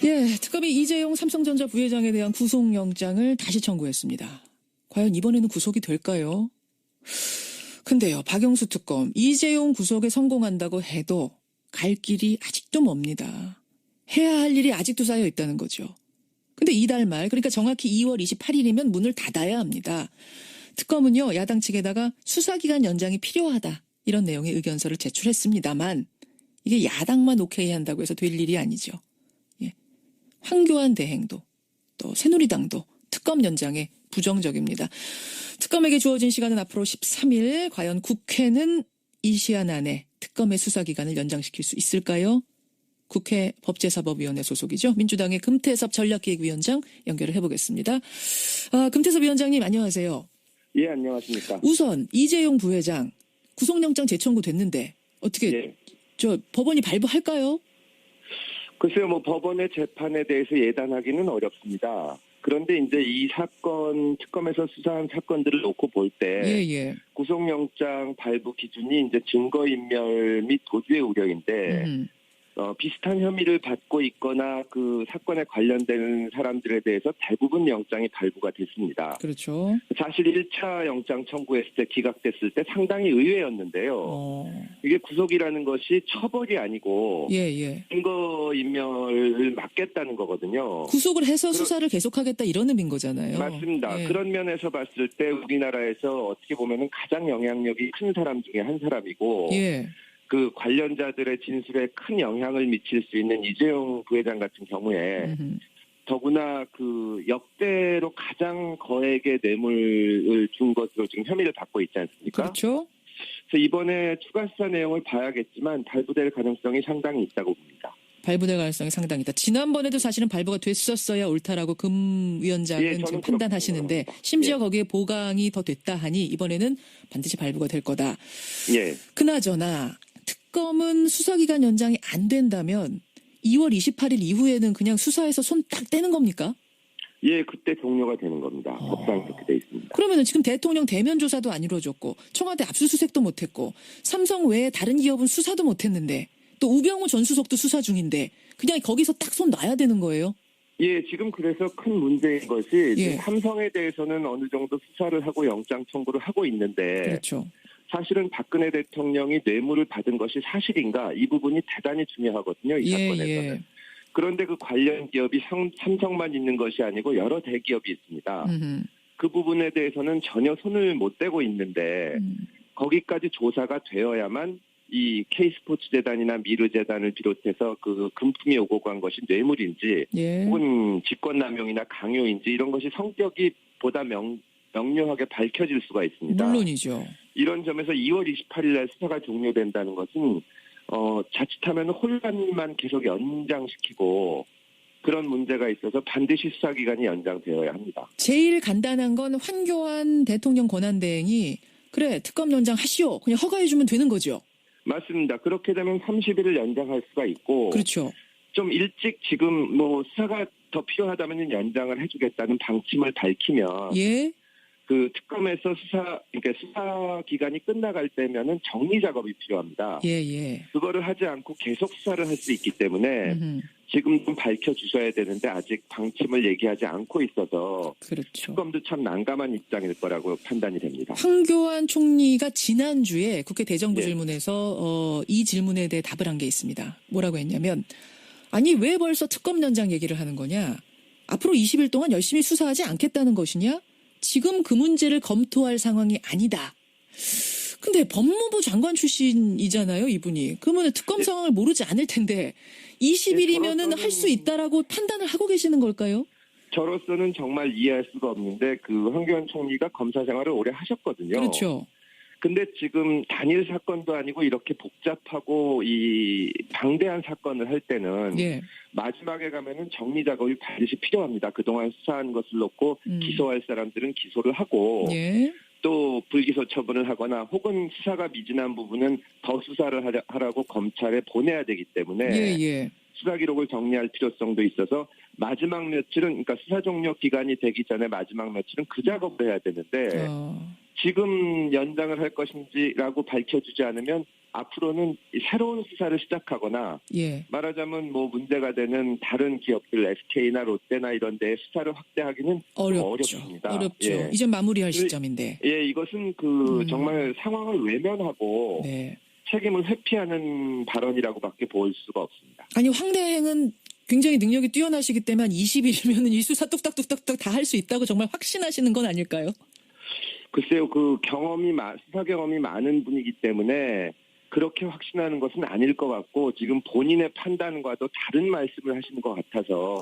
예, 특검이 이재용 삼성전자 부회장에 대한 구속영장을 다시 청구했습니다. 과연 이번에는 구속이 될까요? 근데요, 박영수 특검, 이재용 구속에 성공한다고 해도 갈 길이 아직도 멉니다. 해야 할 일이 아직도 쌓여 있다는 거죠. 근데 이달 말, 그러니까 정확히 2월 28일이면 문을 닫아야 합니다. 특검은요, 야당 측에다가 수사기간 연장이 필요하다, 이런 내용의 의견서를 제출했습니다만 이게 야당만 오케이 한다고 해서 될 일이 아니죠. 예. 황교안 대행도 또 새누리당도 특검 연장에 부정적입니다. 특검에게 주어진 시간은 앞으로 13일. 과연 국회는 이 시한 안에 특검의 수사기간을 연장시킬 수 있을까요? 국회 법제사법위원회 소속이죠. 민주당의 금태섭 전략기획위원장 연결을 해보겠습니다. 금태섭 위원장님 안녕하세요. 예, 안녕하십니까. 우선 이재용 부회장 구속영장 재청구 됐는데 어떻게 예. 법원이 발부할까요? 글쎄요, 법원의 재판에 대해서 예단하기는 어렵습니다. 그런데 이제 이 사건, 특검에서 수사한 사건들을 놓고 볼 때 구속영장 발부 기준이 이제 증거인멸 및 도주의 우려인데 비슷한 혐의를 받고 있거나 그 사건에 관련된 사람들에 대해서 대부분 영장이 발부가 됐습니다. 그렇죠. 사실 1차 영장 청구했을 때 기각됐을 때 상당히 의외였는데요. 이게 구속이라는 것이 처벌이 아니고 증거인멸을 막겠다는 거거든요. 구속을 해서 수사를 계속하겠다 이런 의미인 거잖아요. 맞습니다. 그런 면에서 봤을 때 우리나라에서 어떻게 보면 가장 영향력이 큰 사람 중에 한 사람이고 그 관련자들의 진술에 큰 영향을 미칠 수 있는 이재용 부회장 같은 경우에 더구나 그 역대로 가장 거액의 뇌물을 준 것으로 지금 혐의를 받고 있지 않습니까? 그렇죠. 그래서 이번에 추가 수사 내용을 봐야겠지만 발부될 가능성이 상당히 있다고 봅니다. 발부될 가능성이 상당히 있다. 지난번에도 사실은 발부가 됐었어야 옳다라고 금 위원장은 지금 판단하시는데 심지어 거기에 보강이 더 됐다 하니 이번에는 반드시 발부가 될 거다. 그나저나 특검은 수사기간 연장이 안 된다면 2월 28일 이후에는 그냥 수사에서 손 딱 떼는 겁니까? 예, 그때 종료가 되는 겁니다. 법상 그렇게 돼 있습니다. 그러면 지금 대통령 대면 조사도 안 이루어졌고 청와대 압수수색도 못했고 삼성 외에 다른 기업은 수사도 못했는데 또 우병우 전 수석도 수사 중인데 그냥 거기서 딱 손 놔야 되는 거예요? 예, 지금 그래서 큰 문제인 것이 삼성에 대해서는 어느 정도 수사를 하고 영장 청구를 하고 있는데 그렇죠. 사실은 박근혜 대통령이 뇌물을 받은 것이 사실인가 이 부분이 대단히 중요하거든요. 이 사건에서는. 그런데 그 관련 기업이 삼성만 있는 것이 아니고 여러 대기업이 있습니다. 그 부분에 대해서는 전혀 손을 못 대고 있는데 거기까지 조사가 되어야만 이 K스포츠재단이나 미르재단을 비롯해서 그 금품이 오고 간 것이 뇌물인지 혹은 직권남용이나 강요인지 이런 것이 성격이 보다 명료하게 밝혀질 수가 있습니다. 물론이죠. 이런 점에서 2월 28일 날 수사가 종료된다는 것은 자칫하면 혼란만 계속 연장시키고 그런 문제가 있어서 반드시 수사기간이 연장되어야 합니다. 제일 간단한 건 황교안 대통령 권한대행이 그래 특검 연장하시오 그냥 허가해주면 되는 거죠. 맞습니다. 그렇게 되면 30일을 연장할 수가 있고 그렇죠. 좀 일찍 지금 수사가 더 필요하다면 연장을 해주겠다는 방침을 밝히면 그 특검에서 그러니까 수사 기간이 끝나갈 때면은 정리 작업이 필요합니다. 그거를 하지 않고 계속 수사를 할 수 있기 때문에 지금 좀 밝혀주셔야 되는데 아직 방침을 얘기하지 않고 있어서 특검도 참 난감한 입장일 거라고 판단이 됩니다. 황교안 총리가 지난주에 국회 대정부 질문에서 이 질문에 대해 답을 한 게 있습니다. 뭐라고 했냐면 아니 왜 벌써 특검 연장 얘기를 하는 거냐. 앞으로 20일 동안 열심히 수사하지 않겠다는 것이냐. 지금 그 문제를 검토할 상황이 아니다. 근데 법무부 장관 출신이잖아요, 이분이. 그러면 특검 상황을 모르지 않을 텐데 20일이면은 할 수 있다라고 판단을 하고 계시는 걸까요? 저로서는 정말 이해할 수가 없는데 그 황교안 총리가 검사 생활을 오래 하셨거든요. 그렇죠. 근데 지금 단일 사건도 아니고 이렇게 복잡하고 이 방대한 사건을 할 때는 마지막에 가면은 정리 작업이 반드시 필요합니다. 그동안 수사한 것을 놓고 기소할 사람들은 기소를 하고 또 불기소 처분을 하거나 혹은 수사가 미진한 부분은 더 수사를 하라고 검찰에 보내야 되기 때문에 수사 기록을 정리할 필요성도 있어서 마지막 며칠은 그러니까 수사 종료 기간이 되기 전에 마지막 며칠은 그 작업을 해야 되는데 지금 연장을 할 것인지라고 밝혀주지 않으면 앞으로는 새로운 수사를 시작하거나 예. 말하자면 뭐 문제가 되는 다른 기업들 SK나 롯데나 이런 데에 수사를 확대하기는 어렵습니다. 어렵죠. 예. 이제 마무리할 시점인데. 예, 이것은 정말 상황을 외면하고 네. 책임을 회피하는 발언이라고밖에 볼 수가 없습니다. 아니 황대행은 굉장히 능력이 뛰어나시기 때문에 한 20일이면 이 수사 뚝딱뚝딱뚝 다 할 수 있다고 정말 확신하시는 건 아닐까요? 글쎄요, 수사 경험이 많은 분이기 때문에 그렇게 확신하는 것은 아닐 것 같고 지금 본인의 판단과도 다른 말씀을 하시는 것 같아서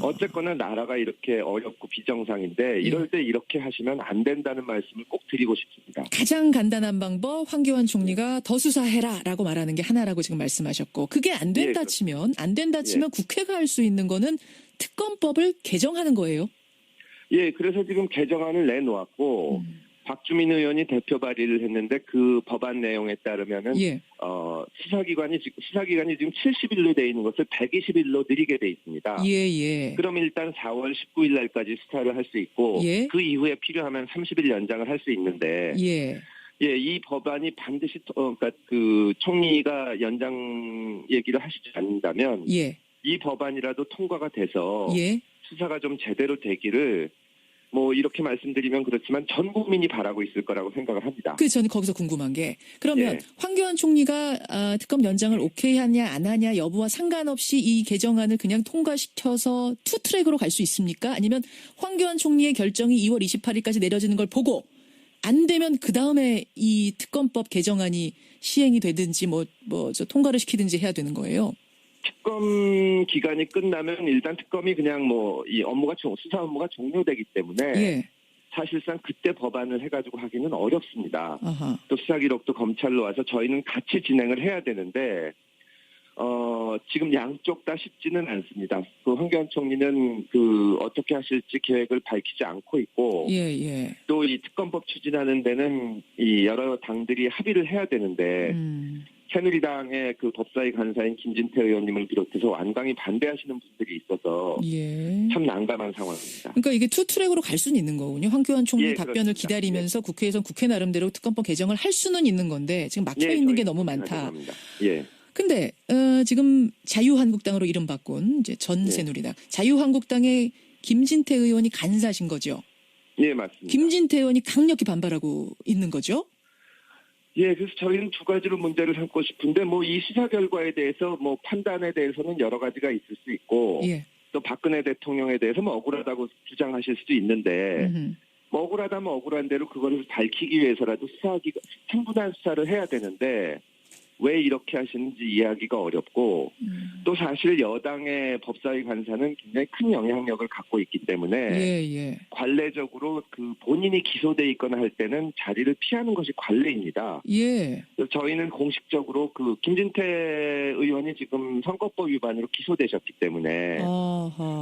어쨌거나 나라가 이렇게 어렵고 비정상인데 이럴 때 이렇게 하시면 안 된다는 말씀을 꼭 드리고 싶습니다. 가장 간단한 방법 황교안 총리가 더 수사해라라고 말하는 게 하나라고 지금 말씀하셨고 그게 안 된다 치면 국회가 할 수 있는 거는 특검법을 개정하는 거예요. 예, 그래서 지금 개정안을 내놓았고 박주민 의원이 대표 발의를 했는데 그 법안 내용에 따르면은 수사기간이 지금 70일로 돼 있는 것을 120일로 늘리게 돼 있습니다. 예. 그럼 일단 4월 19일 날까지 수사를 할 수 있고 그 이후에 필요하면 30일 연장을 할 수 있는데 이 법안이 반드시 그러니까 그 총리가 연장 얘기를 하시지 않는다면 이 법안이라도 통과가 돼서 수사가 좀 제대로 되기를 뭐 이렇게 말씀드리면 그렇지만 전 국민이 바라고 있을 거라고 생각을 합니다. 그 저는 거기서 궁금한 게 그러면 황교안 총리가 특검 연장을 오케이 하냐 안 하냐 여부와 상관없이 이 개정안을 그냥 통과시켜서 투트랙으로 갈 수 있습니까? 아니면 황교안 총리의 결정이 2월 28일까지 내려지는 걸 보고 안 되면 그 다음에 이 특검법 개정안이 시행이 되든지 저 통과를 시키든지 해야 되는 거예요? 특검 기간이 끝나면 일단 특검이 그냥 이 수사 업무가 종료되기 때문에 사실상 그때 법안을 해가지고 하기는 어렵습니다. 또 수사 기록도 검찰로 와서 저희는 같이 진행을 해야 되는데 지금 양쪽 다 쉽지는 않습니다. 그 황교안 총리는 어떻게 하실지 계획을 밝히지 않고 있고 또 이 특검법 추진하는 데는 이 여러 당들이 합의를 해야 되는데 새누리당의 그 법사위 간사인 김진태 의원님을 비롯해서 완강히 반대하시는 분들이 있어서 참 난감한 상황입니다. 그러니까 이게 투트랙으로 갈 수는 있는 거군요. 황교안 총리 답변을 그렇습니다. 기다리면서 국회에선 국회 나름대로 특검법 개정을 할 수는 있는 건데 지금 막혀 있는 게 너무 많다. 근데 지금 자유한국당으로 이름 바꾼 이제 전 새누리당 자유한국당의 김진태 의원이 간사신 거죠? 예, 맞습니다. 김진태 의원이 강력히 반발하고 있는 거죠? 예, 그래서 저희는 두 가지로 문제를 삼고 싶은데 이 수사 결과에 대해서 판단에 대해서는 여러 가지가 있을 수 있고 또 박근혜 대통령에 대해서 억울하다고 주장하실 수도 있는데 억울하다면 억울한 대로 그거를 밝히기 위해서라도 충분한 수사를 해야 되는데 왜 이렇게 하시는지 이해하기가 어렵고 또 사실 여당의 법사위 간사는 굉장히 큰 영향력을 갖고 있기 때문에 관례적으로 본인이 기소돼 있거나 할 때는 자리를 피하는 것이 관례입니다. 그래서 저희는 공식적으로 김진태 의원이 지금 선거법 위반으로 기소되셨기 때문에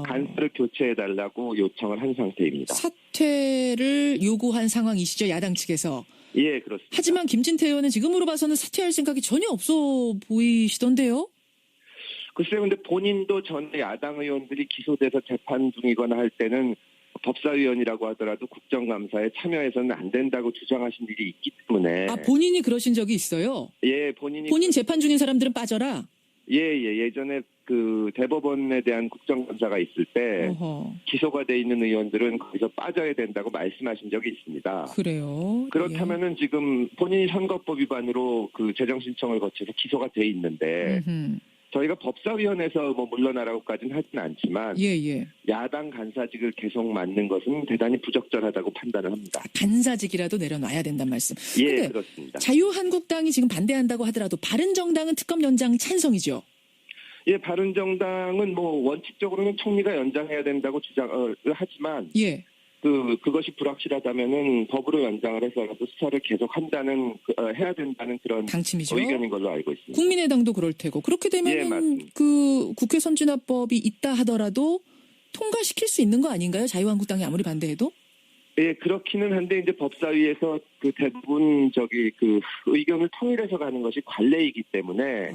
간사를 교체해달라고 요청을 한 상태입니다. 사퇴를 요구한 상황이시죠, 야당 측에서? 예, 그렇습니다. 하지만 김진태 의원은 지금으로 봐서는 사퇴할 생각이 전혀 없어 보이시던데요? 글쎄요, 근데 본인도 전에 야당 의원들이 기소돼서 재판 중이거나 할 때는 법사위원이라고 하더라도 국정감사에 참여해서는 안 된다고 주장하신 일이 있기 때문에. 본인이 그러신 적이 있어요? 예, 본인 재판 중인 사람들은 빠져라? 예전에 대법원에 대한 국정감사가 있을 때 기소가 돼 있는 의원들은 거기서 빠져야 된다고 말씀하신 적이 있습니다. 그래요? 그렇다면은 지금 본인이 선거법 위반으로 재정 신청을 거쳐서 기소가 돼 있는데 저희가 법사위원회에서 물러나라고까지는 하진 않지만 야당 간사직을 계속 맡는 것은 대단히 부적절하다고 판단을 합니다. 간사직이라도 내려놔야 된단 말씀. 예, 그렇습니다. 자유한국당이 지금 반대한다고 하더라도 바른정당은 특검 연장 찬성이죠? 예, 바른정당은 원칙적으로는 총리가 연장해야 된다고 주장을 하지만 그것이 불확실하다면은 법으로 연장을 해서라도 수사를 계속 해야 된다는 그런 방침이죠. 의견인 걸로 알고 있습니다. 국민의당도 그럴 테고 그렇게 되면 국회 선진화법이 있다 하더라도 통과시킬 수 있는 거 아닌가요? 자유한국당이 아무리 반대해도? 예, 그렇기는 한데 이제 법사위에서 대부분 의견을 통일해서 가는 것이 관례이기 때문에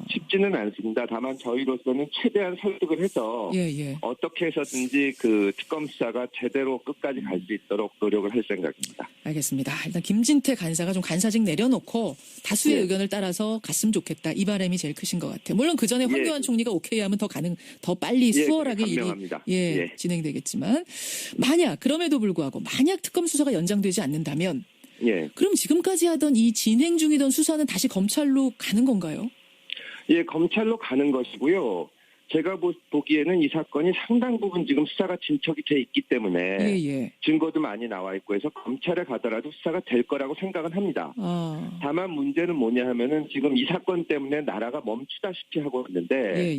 쉽지는 않습니다. 다만 저희로서는 최대한 설득을 해서 어떻게 해서든지 특검 수사가 제대로 끝까지 갈 수 있도록 노력을 할 생각입니다. 알겠습니다. 일단 김진태 간사가 좀 간사직 내려놓고 다수의 예. 의견을 따라서 갔으면 좋겠다. 이 바람이 제일 크신 것 같아요. 물론 그 전에 황교안 총리가 오케이 하면 더 빨리 수월하게 일이 감명합니다. 진행되겠지만 만약 그럼에도 불구하고 만약 특검 수사가 연장되지 않는다면 예. 그럼 지금까지 하던 이 진행 중이던 수사는 다시 검찰로 가는 건가요? 예, 검찰로 가는 것이고요. 제가 보기에는 이 사건이 상당 부분 지금 수사가 진척이 돼 있기 때문에 예. 증거도 많이 나와 있고 해서 검찰에 가더라도 수사가 될 거라고 생각은 합니다. 다만 문제는 뭐냐 하면은 지금 이 사건 때문에 나라가 멈추다시피 하고 있는데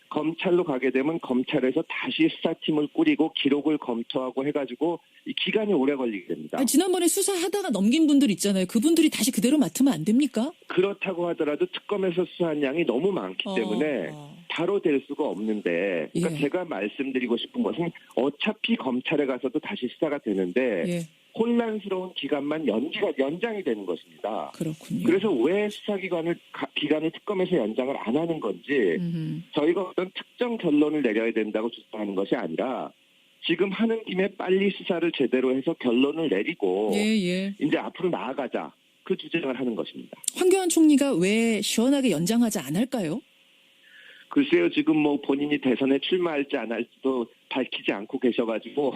검찰로 가게 되면 검찰에서 다시 수사팀을 꾸리고 기록을 검토하고 해가지고 이 기간이 오래 걸리게 됩니다. 아니, 지난번에 수사하다가 넘긴 분들 있잖아요. 그분들이 다시 그대로 맡으면 안 됩니까? 그렇다고 하더라도 특검에서 수사한 양이 너무 많기 때문에 바로 될 수가 없는데 그러니까 제가 말씀드리고 싶은 것은 어차피 검찰에 가서도 다시 수사가 되는데 혼란스러운 기간만 연장이 되는 것입니다. 그렇군요. 그래서 왜 기간을 특검에서 연장을 안 하는 건지 저희가 어떤 특정 결론을 내려야 된다고 주장하는 것이 아니라 지금 하는 김에 빨리 수사를 제대로 해서 결론을 내리고 이제 앞으로 나아가자 그 주장을 하는 것입니다. 황교안 총리가 왜 시원하게 연장하지 않을까요? 글쎄요, 지금 본인이 대선에 출마할지 안 할지도 밝히지 않고 계셔가지고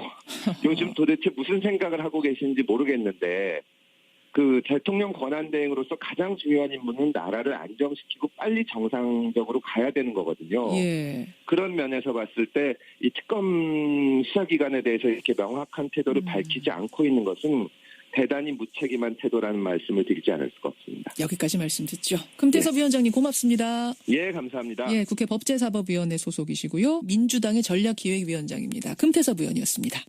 요즘 도대체 무슨 생각을 하고 계신지 모르겠는데 그 대통령 권한대행으로서 가장 중요한 임무는 나라를 안정시키고 빨리 정상적으로 가야 되는 거거든요. 그런 면에서 봤을 때 이 특검 수사기관에 대해서 이렇게 명확한 태도를 밝히지 않고 있는 것은 대단히 무책임한 태도라는 말씀을 드리지 않을 수가 없습니다. 여기까지 말씀 듣죠. 금태섭 위원장님 고맙습니다. 예, 감사합니다. 국회 법제사법위원회 소속이시고요. 민주당의 전략기획위원장입니다. 금태섭 의원이었습니다.